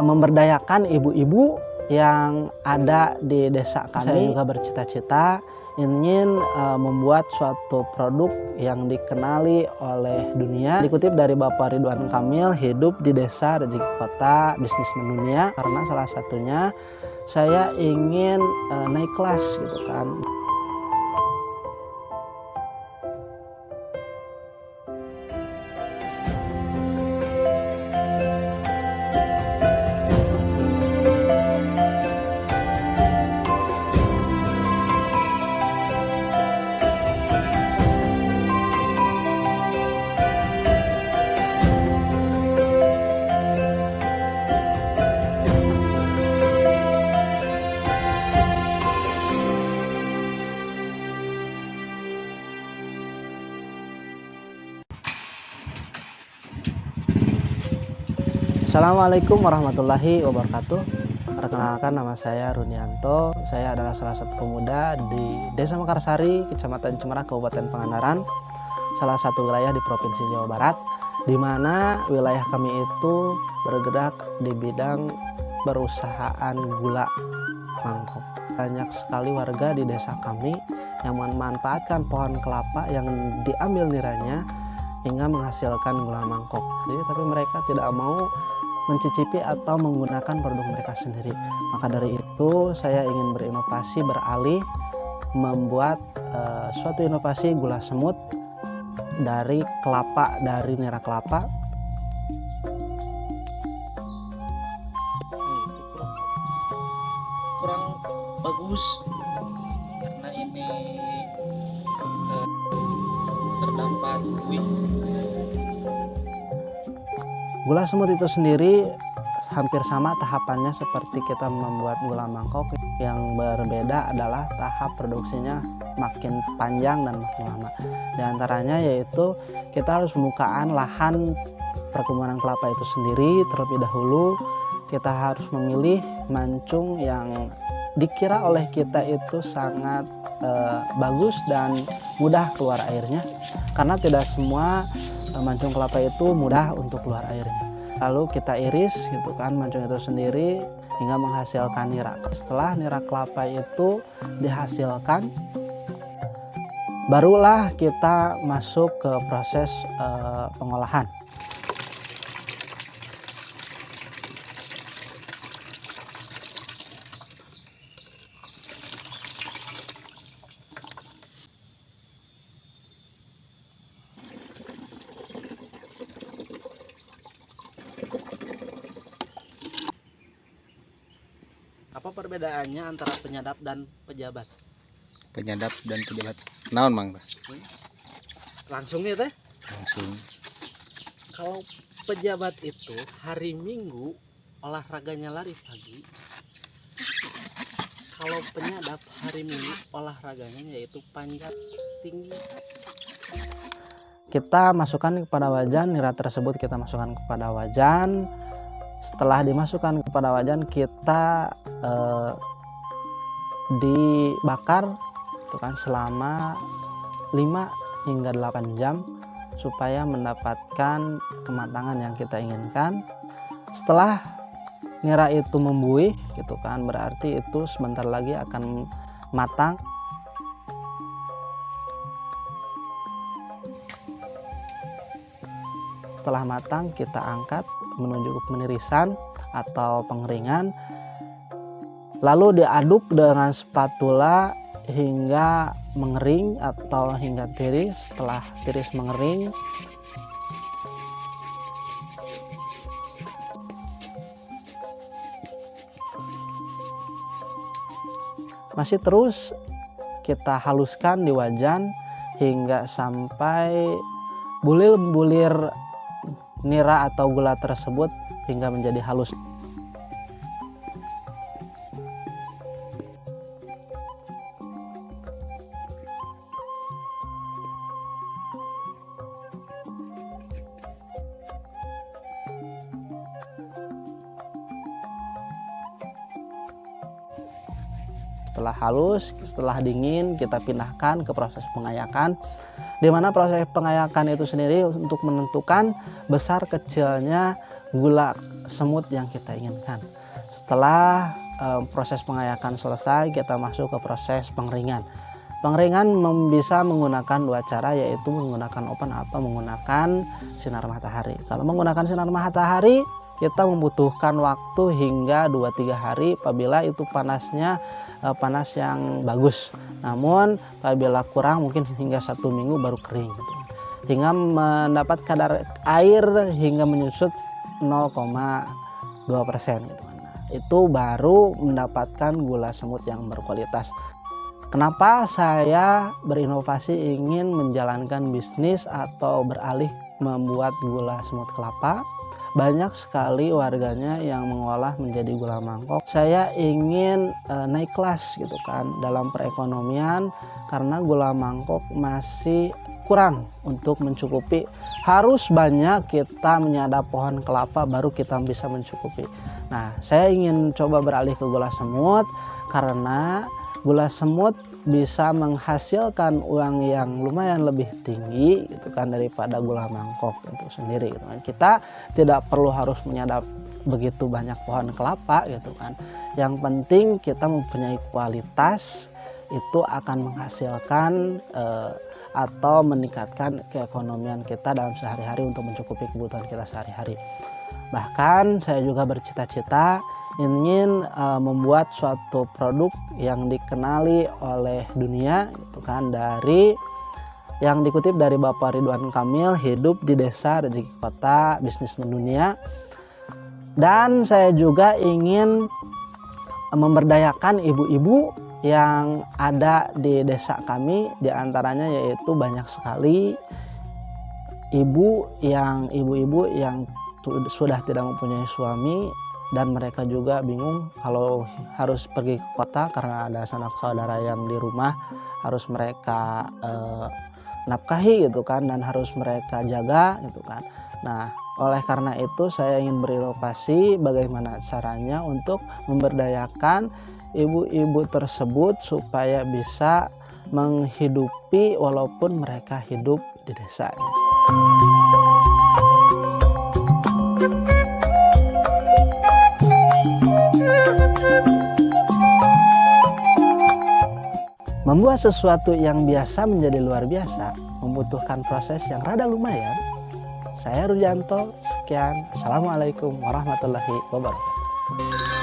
memberdayakan ibu-ibu yang ada di desa kami. Saya juga bercita-cita ingin membuat suatu produk yang dikenali oleh dunia. Dikutip dari Bapak Ridwan Kamil, hidup di desa rezeki kota, bisnis mendunia. Karena salah satunya saya ingin naik kelas gitu kan. Assalamualaikum warahmatullahi wabarakatuh. Perkenalkan, nama saya Runianto. Saya adalah salah satu pemuda di Desa Mekarsari, Kecamatan Cemara, Kabupaten Pangandaran, salah satu wilayah di Provinsi Jawa Barat, di mana wilayah kami itu bergerak di bidang perusahaan gula mangkok. Banyak sekali warga di desa kami yang memanfaatkan pohon kelapa yang diambil niranya hingga menghasilkan gula mangkok. Jadi, tapi mereka tidak mau mencicipi atau menggunakan produk mereka sendiri. Maka dari itu saya ingin berinovasi, beralih membuat suatu inovasi gula semut dari kelapa, dari nira kelapa. Kurang bagus karena ini terdapat buih. Gula semut itu sendiri hampir sama tahapannya seperti kita membuat gula mangkok. Yang berbeda adalah tahap produksinya makin panjang dan makin lama. Di antaranya yaitu kita harus pembukaan lahan perkebunan kelapa itu sendiri terlebih dahulu. Kita harus memilih mancung yang dikira oleh kita itu sangat bagus dan mudah keluar airnya, karena tidak semua mancung kelapa itu mudah untuk keluar airnya. Lalu kita iris gitu kan mancung itu sendiri hingga menghasilkan nira. Setelah nira kelapa itu dihasilkan, barulah kita masuk ke proses pengolahan. Apa perbedaannya antara penyadap dan pejabat? Penyadap dan pejabat. Naon mang? Langsung ya teh. Langsung. Kalau pejabat itu hari Minggu olahraganya lari pagi. Kalau penyadap hari Minggu olahraganya yaitu panjat tinggi. Kita masukkan kepada wajan, nira tersebut kita masukkan kepada wajan. Setelah dimasukkan kepada wajan, kita dibakar itu kan selama 5 hingga 8 jam supaya mendapatkan kematangan yang kita inginkan. Setelah nira itu membuih gitu kan, berarti itu sebentar lagi akan matang. Setelah matang kita angkat menuju penirisan atau pengeringan, lalu diaduk dengan spatula hingga mengering atau hingga tiris. Setelah tiris mengering, masih terus kita haluskan di wajan hingga sampai bulir-bulir nira atau gula tersebut hingga menjadi halus. Setelah halus, setelah dingin, kita pindahkan ke proses pengayakan, di mana proses pengayakan itu sendiri untuk menentukan besar kecilnya gula semut yang kita inginkan. Setelah proses pengayakan selesai, kita masuk ke proses pengeringan. Pengeringan bisa menggunakan dua cara, yaitu menggunakan oven atau menggunakan sinar matahari. Kalau menggunakan sinar matahari, kita membutuhkan waktu hingga 2-3 hari apabila itu panasnya panas yang bagus. Namun apabila kurang mungkin hingga 1 minggu baru kering gitu. Hingga mendapat kadar air hingga menyusut 0,2% gitu. Nah, itu baru mendapatkan gula semut yang berkualitas. Kenapa saya berinovasi ingin menjalankan bisnis atau beralih membuat gula semut kelapa? Banyak sekali warganya yang mengolah menjadi gula mangkok. Saya ingin naik kelas gitu kan dalam perekonomian, karena gula mangkok masih kurang untuk mencukupi. Harus banyak kita menyadap pohon kelapa baru kita bisa mencukupi. Nah, saya ingin coba beralih ke gula semut karena gula semut bisa menghasilkan uang yang lumayan lebih tinggi gitu kan daripada gula mangkok itu sendiri gitu kan. Kita tidak perlu harus menyadap begitu banyak pohon kelapa gitu kan. Yang penting kita mempunyai kualitas, itu akan menghasilkan atau meningkatkan keekonomian kita dalam sehari-hari untuk mencukupi kebutuhan kita sehari-hari. Bahkan saya juga bercita-cita ingin membuat suatu produk yang dikenali oleh dunia gitu kan, dari yang dikutip dari Bapak Ridwan Kamil, hidup di desa rezeki kota bisnis mendunia. Dan saya juga ingin memberdayakan ibu-ibu yang ada di desa kami, diantaranya yaitu banyak sekali ibu-ibu yang sudah tidak mempunyai suami, dan mereka juga bingung kalau harus pergi ke kota karena ada sanak saudara yang di rumah harus mereka nafkahi gitu kan, dan harus mereka jaga gitu kan. Nah, oleh karena itu saya ingin berinovasi bagaimana caranya untuk memberdayakan ibu-ibu tersebut supaya bisa menghidupi walaupun mereka hidup di desa. Membuat sesuatu yang biasa menjadi luar biasa membutuhkan proses yang rada lumayan. Saya Rudianto, sekian. Assalamualaikum warahmatullahi wabarakatuh.